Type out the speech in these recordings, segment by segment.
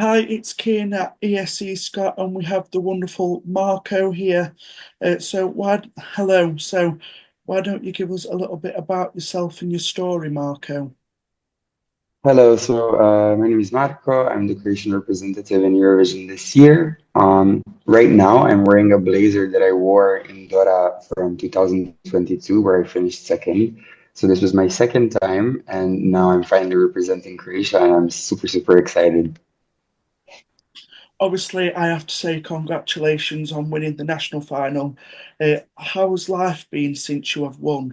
Hi, it's Kane at ESC Scott, and we have the wonderful Marko here. Hello. So, why don't you give us a little bit about yourself and your story, Marko? Hello, my name is Marko. I'm the Croatian representative in Eurovision this year. Right now, I'm wearing a blazer that I wore in Dora from 2022, where I finished second. So this was my second time, and now I'm finally representing Croatia, and I'm super, super excited. Obviously, I have to say congratulations on winning the national final. How's life been since you have won?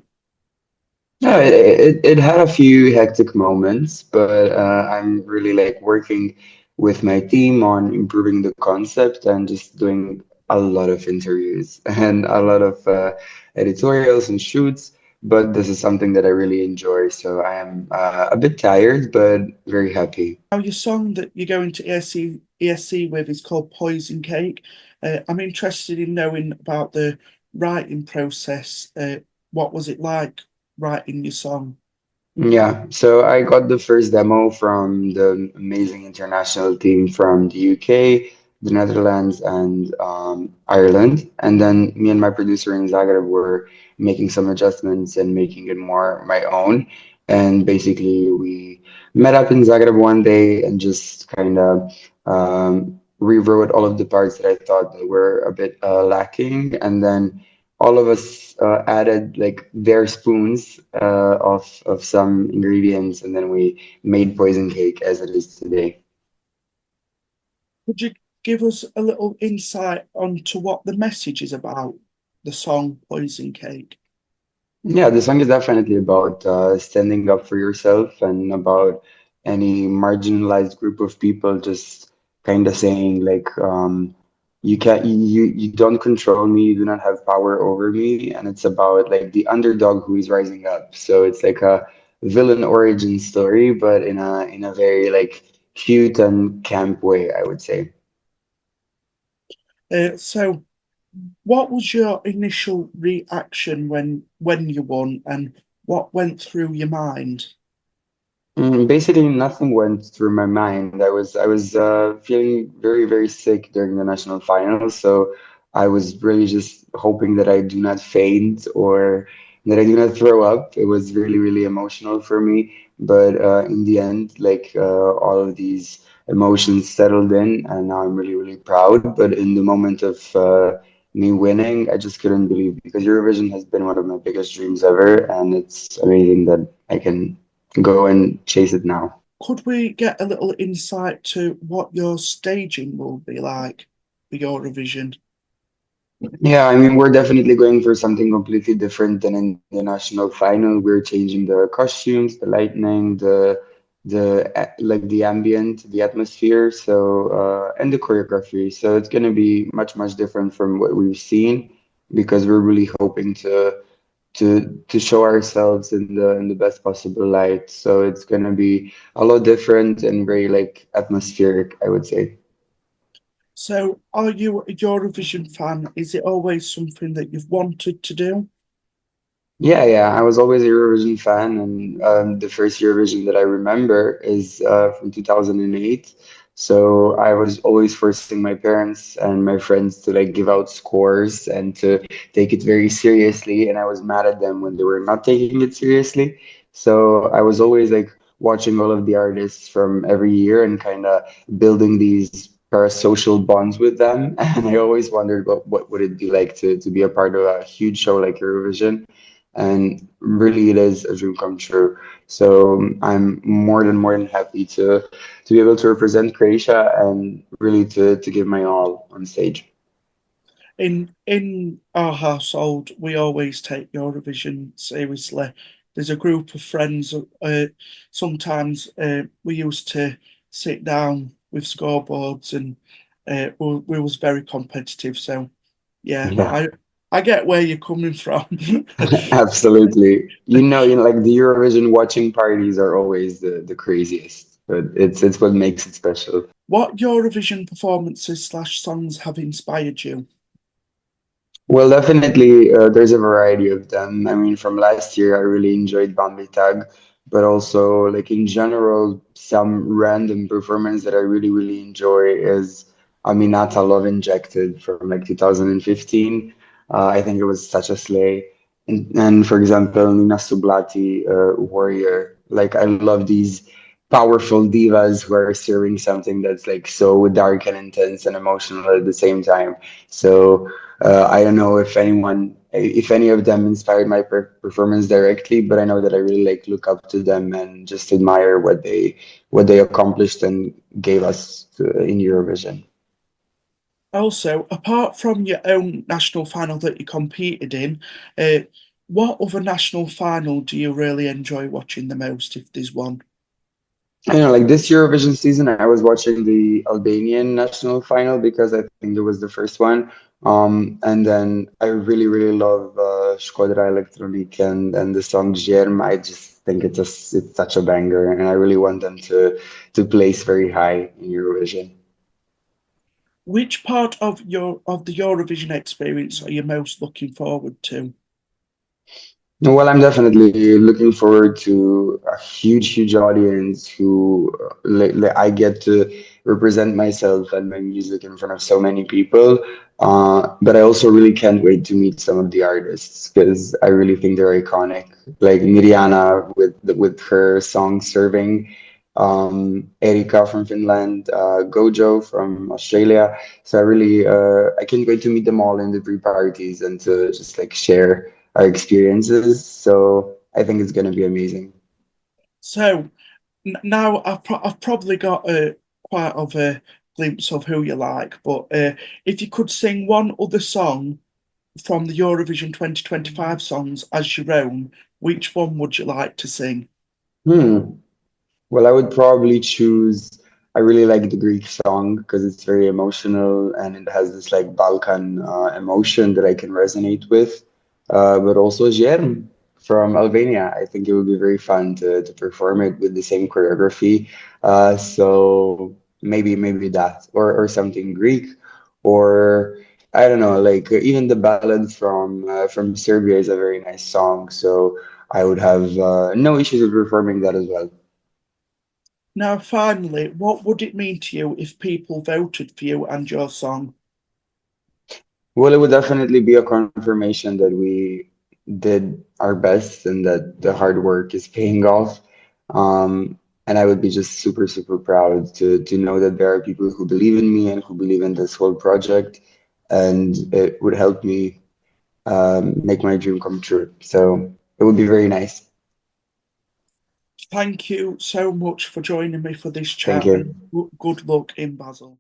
Yeah, it had a few hectic moments, but I'm really like working with my team on improving the concept and just doing a lot of interviews and a lot of editorials and shoots. But this is something that I really enjoy, so I am a bit tired, but very happy. Now, your song that you're going to ESC with is called Poison Cake. I'm interested in knowing about the writing process. What was it like writing your song? Yeah, so I got the first demo from the amazing international team from the UK, the Netherlands, and Ireland. And then me and my producer in Zagreb were making some adjustments and making it more my own. And basically, we met up in Zagreb one day and just kind of rewrote all of the parts that I thought that were a bit lacking. And then all of us added like their spoons of some ingredients, and then we made poison cake as it is today. Could you give us a little insight onto what the message is about the song Poison Cake? Yeah, the song is definitely about standing up for yourself and about any marginalized group of people just kind of saying like you can't you don't control me, you do not have power over me, and it's about like the underdog who is rising up. So it's like a villain origin story, but in a very like cute and camp way, I would say. So, what was your initial reaction when you won, and what went through your mind? Basically, nothing went through my mind. I was feeling very, very sick during the national finals, so I was really just hoping that I do not faint or that I do not throw up. It was really, really emotional for me. But in the end, like all of these emotions settled in, and now I'm really, really proud. But in the moment of me winning, I just couldn't believe because Eurovision has been one of my biggest dreams ever, and it's amazing that I can go and chase it now. Could we get a little insight to what your staging will be like for Eurovision? Yeah, I mean, we're definitely going for something completely different than in the national final. We're changing the costumes, the lighting, like the ambient, the atmosphere, and the choreography. So it's going to be much, much different from what we've seen because we're really hoping to show ourselves in the best possible light. So it's going to be a lot different and very like atmospheric, I would say. So, are you a Eurovision fan? Is it always something that you've wanted to do? Yeah, yeah, I was always a Eurovision fan, and the first Eurovision that I remember is from 2008. So I was always forcing my parents and my friends to like give out scores and to take it very seriously, and I was mad at them when they were not taking it seriously. So I was always like watching all of the artists from every year and kind of building these parasocial bonds with them. And I always wondered what would it be like to be a part of a huge show like Eurovision, and really it is a dream come true. So I'm more than happy to be able to represent Croatia and really to give my all on stage. In our household, we always take Eurovision seriously. There's a group of friends. Sometimes we used to sit down with scoreboards, and we was very competitive. So yeah, Yeah, I get where you're coming from. absolutely. Like the Eurovision watching parties are always the craziest, but it's what makes it special. What Eurovision performances slash songs have inspired you? Well, definitely, there's a variety of them. I mean, from last year, I really enjoyed Bambi Tag but also like in general, some random performance that I really, really enjoy is Aminata Love Injected from like 2015. I think it was such a slay. And for example, Nina Sublati, Warrior. Like I love these powerful divas who are serving something that's like so dark and intense and emotional at the same time. So I don't know if any of them inspired my performance directly, but I know that I really like look up to them and just admire what they accomplished and gave us in Eurovision. Also, apart from your own national final that you competed in, uh, what other national final do you really enjoy watching the most, if there's one? I know, like this Eurovision season, I was watching the Albanian national final because I think it was the first one. And then I really, really love Shkodra Elektronik and the song Germ. I just think it's such a banger, and I really want them to place very high in Eurovision. Which part of the Eurovision experience are you most looking forward to? Well, I'm definitely looking forward to a huge, huge audience who I get to represent myself and my music in front of so many people. But I also really can't wait to meet some of the artists because I really think they're iconic. Like Mirjana with her song "Serving," Erika from Finland, Gojo from Australia. So I can't wait to meet them all in the pre-parties and to just like share our experiences. So I think it's going to be amazing. So now I've probably got a quite of a glimpse of who you like, but if you could sing one other song from the Eurovision 2025 songs as your own, which one would you like to sing? Hmm. Well, I would probably choose. I really like the Greek song because it's very emotional and it has this like Balkan emotion that I can resonate with. But also Germ from Albania. I think it would be very fun to perform it with the same choreography. So maybe that or something Greek or I don't know, like even the ballad from Serbia is a very nice song. So I would have no issues with performing that as well. Now, finally, what would it mean to you if people voted for you and your song? Well, it would definitely be a confirmation that we did our best and that the hard work is paying off. And I would be just super, super proud to know that there are people who believe in me and who believe in this whole project, and it would help me make my dream come true. So it would be very nice. Thank you so much for joining me for this Thank chat and you. good luck in Basel.